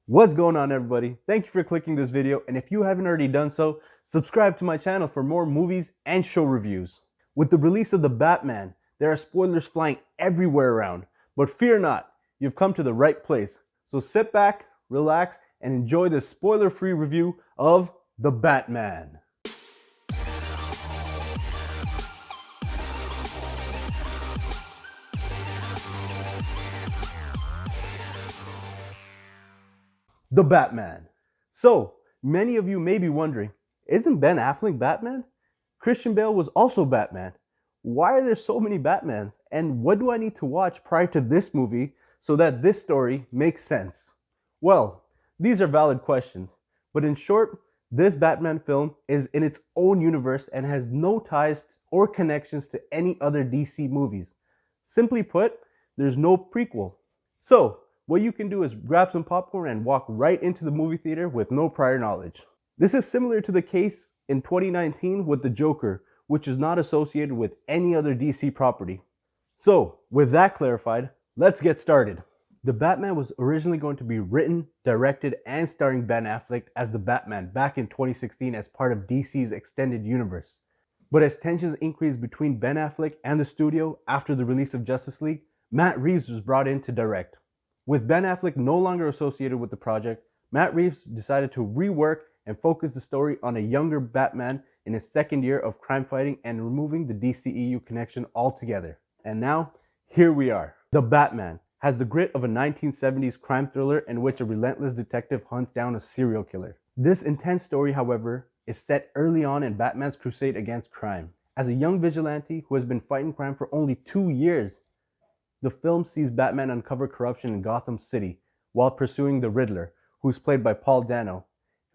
What's going on, everybody? Thank you for clicking this video, and if you haven't already done so, subscribe to my channel for more movies and show reviews. With the release of The Batman, there are spoilers flying everywhere around, but fear not, you've come to the right place. So sit back, relax, and enjoy this spoiler-free review of The Batman. The Batman. So, many of you may be wondering, isn't Ben Affleck Batman? Christian Bale was also Batman. Why are there so many Batmans? And what do I need to watch prior to this movie so that this story makes sense? Well, these are valid questions. But in short, this Batman film is in its own universe and has no ties or connections to any other DC movies. Simply put, there's no prequel. So, what you can do is grab some popcorn and walk right into the movie theater with no prior knowledge. This is similar to the case in 2019 with the Joker, which is not associated with any other DC property. So, with that clarified, let's get started. The Batman was originally going to be written, directed, and starring Ben Affleck as the Batman back in 2016 as part of DC's extended universe. But as tensions increased between Ben Affleck and the studio after the release of Justice League, Matt Reeves was brought in to direct. With Ben Affleck no longer associated with the project, Matt Reeves decided to rework and focus the story on a younger Batman in his second year of crime fighting and removing the DCEU connection altogether. And now, here we are. The Batman has the grit of a 1970s crime thriller in which a relentless detective hunts down a serial killer. This intense story, however, is set early on in Batman's crusade against crime. As a young vigilante who has been fighting crime for only 2 years, the film sees Batman uncover corruption in Gotham City while pursuing the Riddler, who's played by Paul Dano,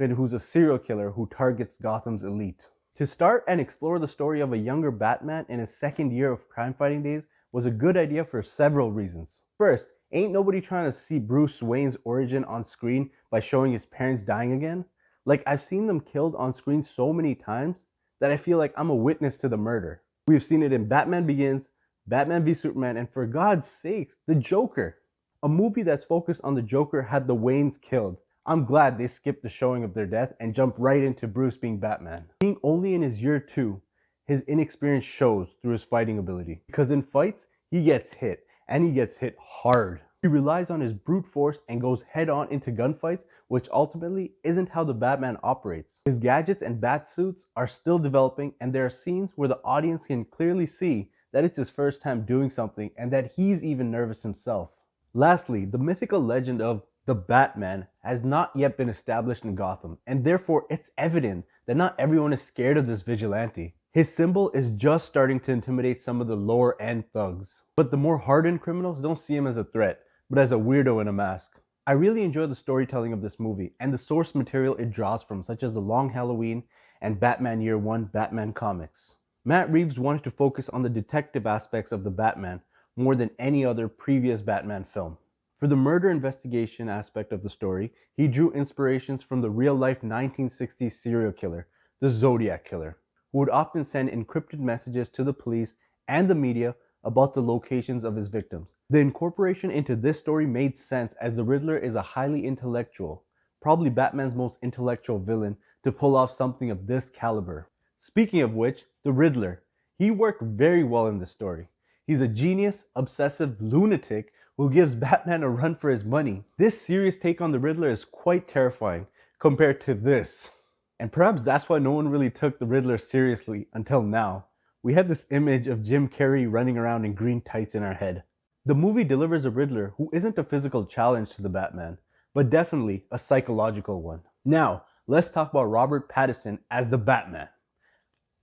and who's a serial killer who targets Gotham's elite. To start and explore the story of a younger Batman in his second year of crime fighting days was a good idea for several reasons. First, ain't nobody trying to see Bruce Wayne's origin on screen by showing his parents dying again. Like, I've seen them killed on screen so many times that I feel like I'm a witness to the murder. We've seen it in Batman Begins, Batman v Superman, and for God's sakes, the Joker. A movie that's focused on the Joker had the Waynes killed. I'm glad they skipped the showing of their death and jumped right into Bruce being Batman. Being only in his year 2, his inexperience shows through his fighting ability. Because in fights, he gets hit, and he gets hit hard. He relies on his brute force and goes head on into gunfights, which ultimately isn't how the Batman operates. His gadgets and bat suits are still developing, and there are scenes where the audience can clearly see that it's his first time doing something and that he's even nervous himself. Lastly, the mythical legend of the Batman has not yet been established in Gotham, and therefore it's evident that not everyone is scared of this vigilante. His symbol is just starting to intimidate some of the lower end thugs. But the more hardened criminals don't see him as a threat, but as a weirdo in a mask. I really enjoy the storytelling of this movie and the source material it draws from, such as The Long Halloween and Batman Year One Batman comics. Matt Reeves wanted to focus on the detective aspects of the Batman more than any other previous Batman film. For the murder investigation aspect of the story, he drew inspirations from the real-life 1960s serial killer, the Zodiac Killer, who would often send encrypted messages to the police and the media about the locations of his victims. The incorporation into this story made sense as the Riddler is a highly intellectual, probably Batman's most intellectual villain, to pull off something of this caliber. Speaking of which, the Riddler. He worked very well in this story. He's a genius, obsessive lunatic who gives Batman a run for his money. This serious take on the Riddler is quite terrifying compared to this. And perhaps that's why no one really took the Riddler seriously until now. We have this image of Jim Carrey running around in green tights in our head. The movie delivers a Riddler who isn't a physical challenge to the Batman, but definitely a psychological one. Now, let's talk about Robert Pattinson as the Batman.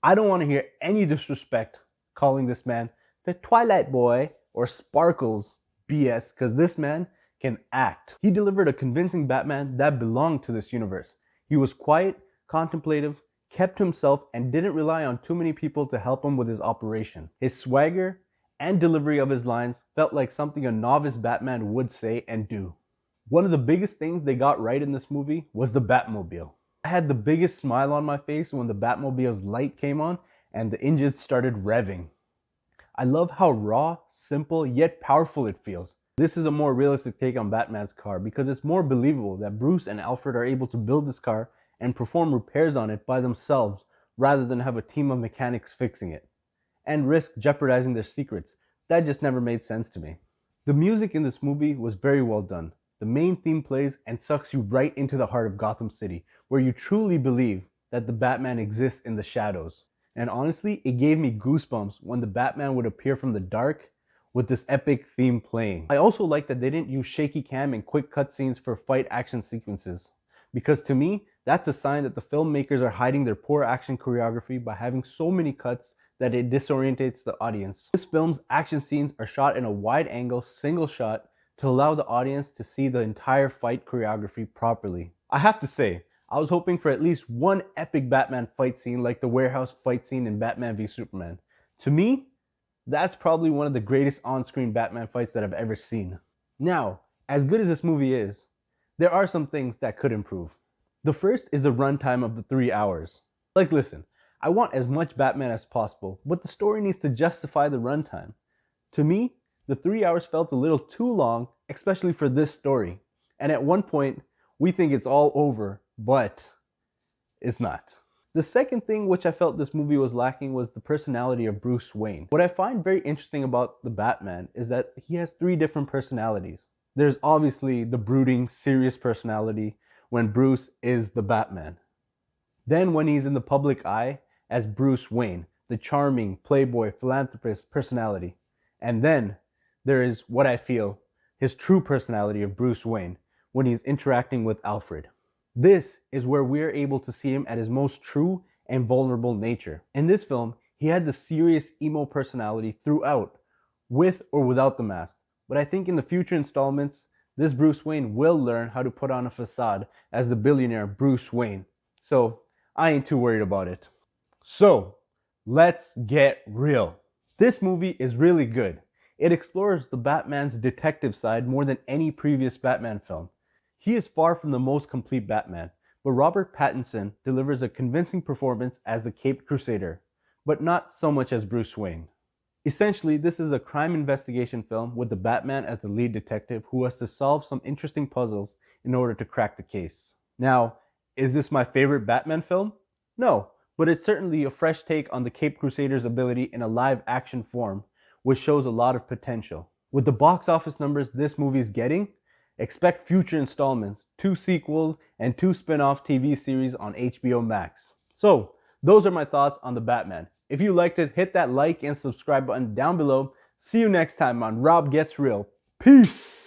I don't want to hear any disrespect calling this man the Twilight Boy or Sparkles BS, because this man can act. He delivered a convincing Batman that belonged to this universe. He was quiet, contemplative, kept himself, and didn't rely on too many people to help him with his operation. His swagger and delivery of his lines felt like something a novice Batman would say and do. One of the biggest things they got right in this movie was the Batmobile. I had the biggest smile on my face when the Batmobile's light came on and the engine started revving. I love how raw, simple, yet powerful it feels. This is a more realistic take on Batman's car because it's more believable that Bruce and Alfred are able to build this car and perform repairs on it by themselves rather than have a team of mechanics fixing it and risk jeopardizing their secrets. That just never made sense to me. The music in this movie was very well done. The main theme plays and sucks you right into the heart of Gotham City, where you truly believe that the Batman exists in the shadows. And honestly, it gave me goosebumps when the Batman would appear from the dark with this epic theme playing. I also like that they didn't use shaky cam and quick cutscenes for fight action sequences, because to me, that's a sign that the filmmakers are hiding their poor action choreography by having so many cuts that it disorientates the audience. This film's action scenes are shot in a wide angle single shot to allow the audience to see the entire fight choreography properly. I have to say, I was hoping for at least one epic Batman fight scene like the warehouse fight scene in Batman v Superman. To me, that's probably one of the greatest on-screen Batman fights that I've ever seen. Now, as good as this movie is, there are some things that could improve. The first is the runtime of the 3 hours. Like, listen, I want as much Batman as possible, but the story needs to justify the runtime. To me, the 3 hours felt a little too long, especially for this story. And at one point, we think it's all over, but it's not. The second thing which I felt this movie was lacking was the personality of Bruce Wayne. What I find very interesting about the Batman is that he has 3 different personalities. There's obviously the brooding, serious personality when Bruce is the Batman. Then when he's in the public eye as Bruce Wayne, the charming, playboy, philanthropist personality. And then there is what I feel his true personality of Bruce Wayne when he's interacting with Alfred. This is where we're able to see him at his most true and vulnerable nature. In this film, he had the serious emo personality throughout, with or without the mask. But I think in the future installments, this Bruce Wayne will learn how to put on a facade as the billionaire Bruce Wayne. So I ain't too worried about it. So let's get real. This movie is really good. It explores the Batman's detective side more than any previous Batman film. He is far from the most complete Batman, but Robert Pattinson delivers a convincing performance as the Caped Crusader, but not so much as Bruce Wayne. Essentially, this is a crime investigation film with the Batman as the lead detective who has to solve some interesting puzzles in order to crack the case. Now, is this my favorite Batman film? No, but it's certainly a fresh take on the Caped Crusader's ability in a live action form, which shows a lot of potential. With the box office numbers this movie's getting, expect future installments, 2 sequels, and 2 spin-off TV series on HBO Max. So, those are my thoughts on the Batman. If you liked it, hit that like and subscribe button down below. See you next time on Rob Gets Real. Peace!